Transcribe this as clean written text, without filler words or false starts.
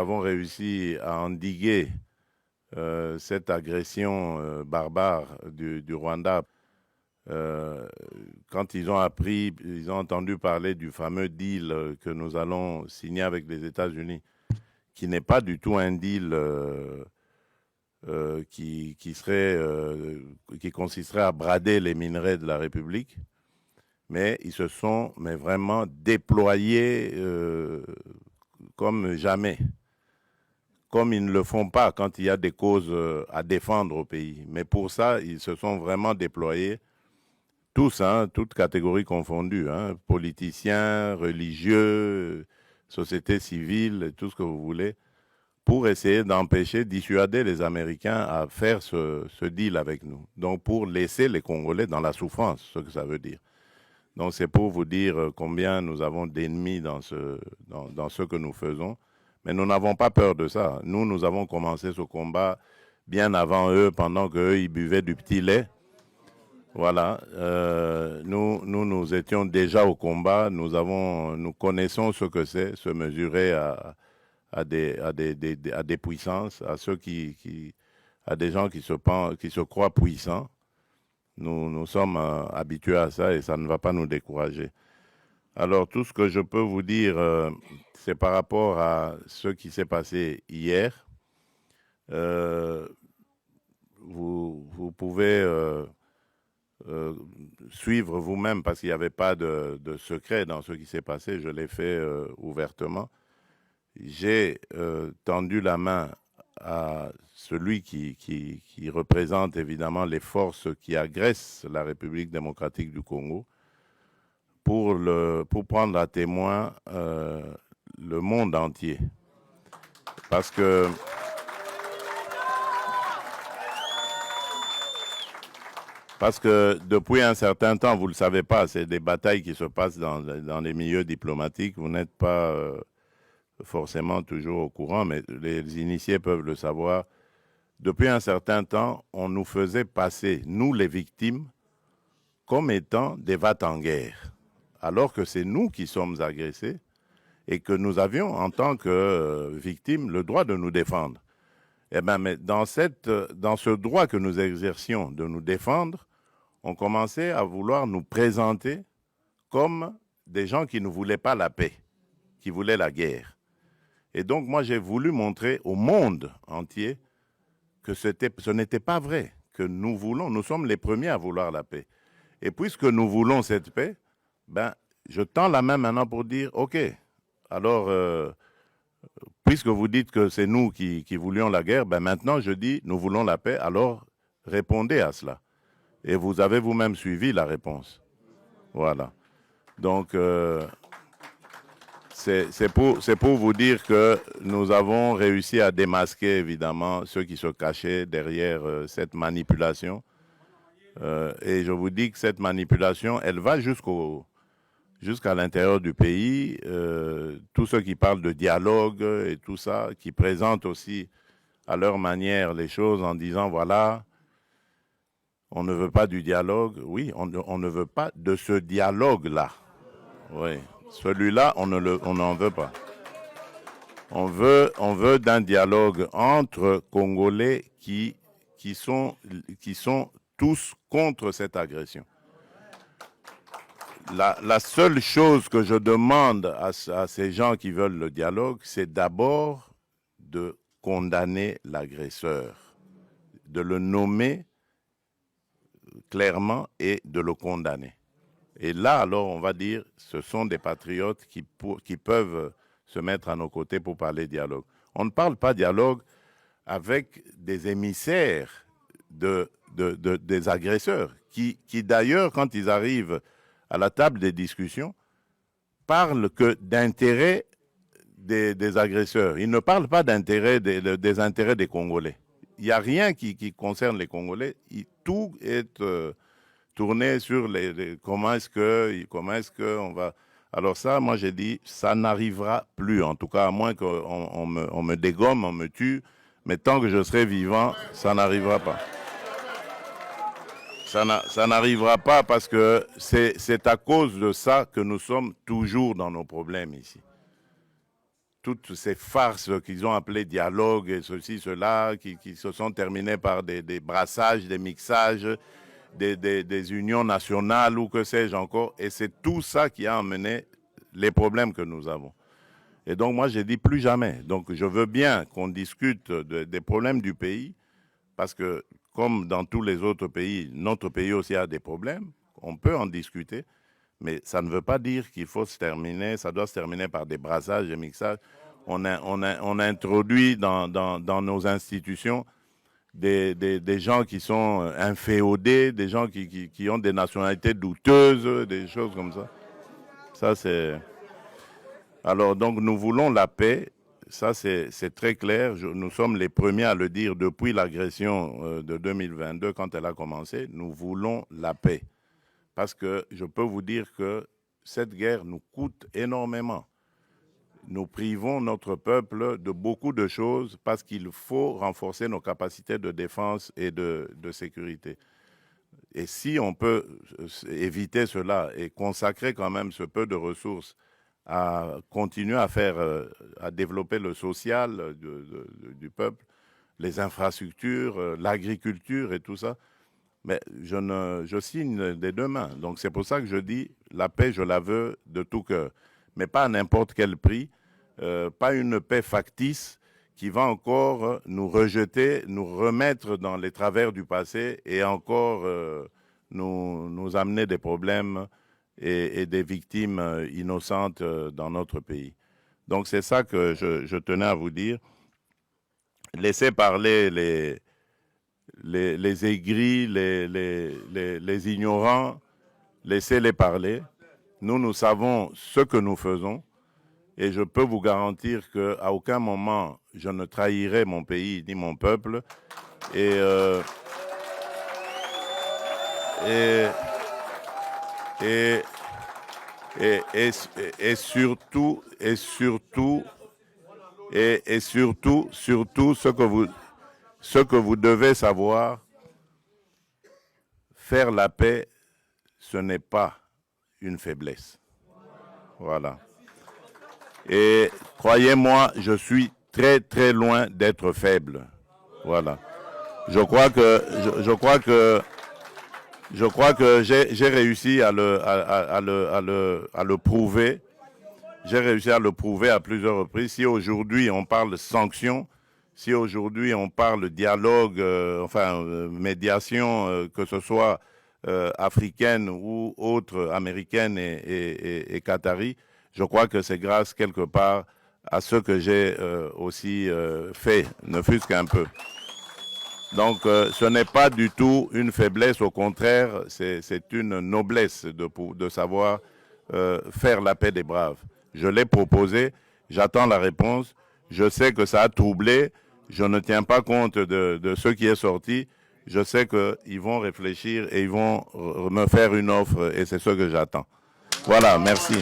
avons réussi à endiguer cette agression barbare du Rwanda. Euh, Quand ils ont appris, ils ont entendu parler du fameux deal que nous allons signer avec les États-Unis, qui n'est pas du tout un deal qui consisterait à brader les minerais de la République, mais ils se sont vraiment déployés comme jamais, comme ils ne le font pas quand il y a des causes à défendre au pays. Mais pour ça, ils se sont vraiment déployés, tous, hein, toutes catégories confondues, hein, politiciens, religieux, société civile, tout ce que vous voulez, pour essayer d'empêcher, dissuader les Américains à faire ce deal avec nous. Donc pour laisser les Congolais dans la souffrance, ce que ça veut dire. Donc c'est pour vous dire combien nous avons d'ennemis dans ce que nous faisons. Mais nous n'avons pas peur de ça. Nous avons commencé ce combat bien avant eux, pendant qu'eux, ils buvaient du petit lait. Voilà. Nous étions déjà au combat. Nous connaissons ce que c'est, se mesurer à des puissances, à à des gens qui se croient puissants. Nous sommes habitués à ça et ça ne va pas nous décourager. Alors, tout ce que je peux vous dire, c'est par rapport à ce qui s'est passé hier. Euh, vous pouvez euh, suivre vous-même parce qu'il n'y avait pas de secret dans ce qui s'est passé. Je l'ai fait ouvertement. J'ai tendu la main à celui qui représente évidemment les forces qui agressent la République démocratique du Congo pour prendre à témoin le monde entier. Parce que, parce que depuis un certain temps, vous ne le savez pas, c'est des batailles qui se passent dans les milieux diplomatiques. Vous n'êtes pas forcément toujours au courant, mais les initiés peuvent le savoir. Depuis un certain temps, on nous faisait passer, nous les victimes, comme étant des va-t-en-guerre, alors que c'est nous qui sommes agressés et que nous avions, en tant que victimes, le droit de nous défendre. Eh bien, mais dans ce droit que nous exercions de nous défendre, on commençait à vouloir nous présenter comme des gens qui ne voulaient pas la paix, qui voulaient la guerre. Et donc, moi, j'ai voulu montrer au monde entier que ce n'était pas vrai, que nous sommes les premiers à vouloir la paix. Et puisque nous voulons cette paix, ben, je tends la main maintenant pour dire, OK, alors, puisque vous dites que c'est nous qui voulions la guerre, ben maintenant je dis, nous voulons la paix, alors répondez à cela. Et vous avez vous-même suivi la réponse. Voilà. Donc, c'est pour vous dire que nous avons réussi à démasquer, évidemment, ceux qui se cachaient derrière cette manipulation. Et je vous dis que cette manipulation, elle va jusqu'à l'intérieur du pays. Tous ceux qui parlent de dialogue et tout ça, qui présentent aussi à leur manière les choses en disant, voilà, on ne veut pas du dialogue. Oui, on ne veut pas de ce dialogue-là. Oui, celui-là, on n'en veut pas. On veut d'un dialogue entre Congolais qui sont tous contre cette agression. La seule chose que je demande à ces gens qui veulent le dialogue, c'est d'abord de condamner l'agresseur, de le nommer clairement et de le condamner. Et là, alors, on va dire, ce sont des patriotes qui peuvent se mettre à nos côtés pour parler dialogue. On ne parle pas dialogue avec des émissaires des agresseurs, qui d'ailleurs, quand ils arrivent à la table des discussions, parlent que d'intérêts des agresseurs. Ils ne parlent pas des intérêts des Congolais. Il n'y a rien qui concerne les Congolais. Tout est tourné sur comment est-ce que on va. Alors ça, moi j'ai dit, ça n'arrivera plus, en tout cas, à moins qu'on me dégomme, on me tue, mais tant que je serai vivant, ça n'arrivera pas. Ça n'arrivera pas parce que c'est à cause de ça que nous sommes toujours dans nos problèmes ici. toutes ces farces qu'ils ont appelées dialogue et ceci, cela, qui se sont terminées par des brassages, des mixages, des unions nationales ou que sais-je encore. Et c'est tout ça qui a amené les problèmes que nous avons. Et donc moi, j'ai dit plus jamais. Donc je veux bien qu'on discute des problèmes du pays, parce que comme dans tous les autres pays, notre pays aussi a des problèmes. On peut en discuter. Mais ça ne veut pas dire qu'il faut se terminer, ça doit se terminer par des brassages, des mixages. On a introduit dans nos institutions des gens qui sont inféodés, des gens qui ont des nationalités douteuses, des choses comme ça. Ça, c'est... Alors, donc, nous voulons la paix. Ça, c'est très clair. Nous sommes les premiers à le dire depuis l'agression de 2022, quand elle a commencé. Nous voulons la paix. Parce que je peux vous dire que cette guerre nous coûte énormément. Nous privons notre peuple de beaucoup de choses parce qu'il faut renforcer nos capacités de défense et de sécurité. Et si on peut éviter cela et consacrer quand même ce peu de ressources à continuer à développer le social du peuple, les infrastructures, l'agriculture et tout ça, mais je signe des deux mains. Donc c'est pour ça que je dis, la paix, je la veux de tout cœur. Mais pas à n'importe quel prix, pas une paix factice qui va encore nous rejeter, nous remettre dans les travers du passé et encore nous amener des problèmes et des victimes innocentes dans notre pays. Donc c'est ça que je tenais à vous dire. Laissez parler les aigris, les ignorants, laissez-les parler. Nous savons ce que nous faisons et je peux vous garantir qu'à aucun moment je ne trahirai mon pays ni mon peuple. Et surtout, ce que vous devez savoir, faire la paix, ce n'est pas une faiblesse. Voilà. Et croyez-moi, je suis très très loin d'être faible. Voilà. Je crois que j'ai réussi à le prouver. J'ai réussi à le prouver à plusieurs reprises. Si aujourd'hui on parle sanctions, si aujourd'hui on parle dialogue, médiation, que ce soit africaine ou autre, américaine et qatari, je crois que c'est grâce quelque part à ce que j'ai aussi fait, ne fût-ce qu'un peu. Donc ce n'est pas du tout une faiblesse, au contraire, c'est une noblesse de savoir faire la paix des braves. Je l'ai proposé, j'attends la réponse, je sais que ça a troublé, je ne tiens pas compte de ce qui est sorti, je sais qu'ils vont réfléchir et ils vont me faire une offre et c'est ce que j'attends. Voilà, merci.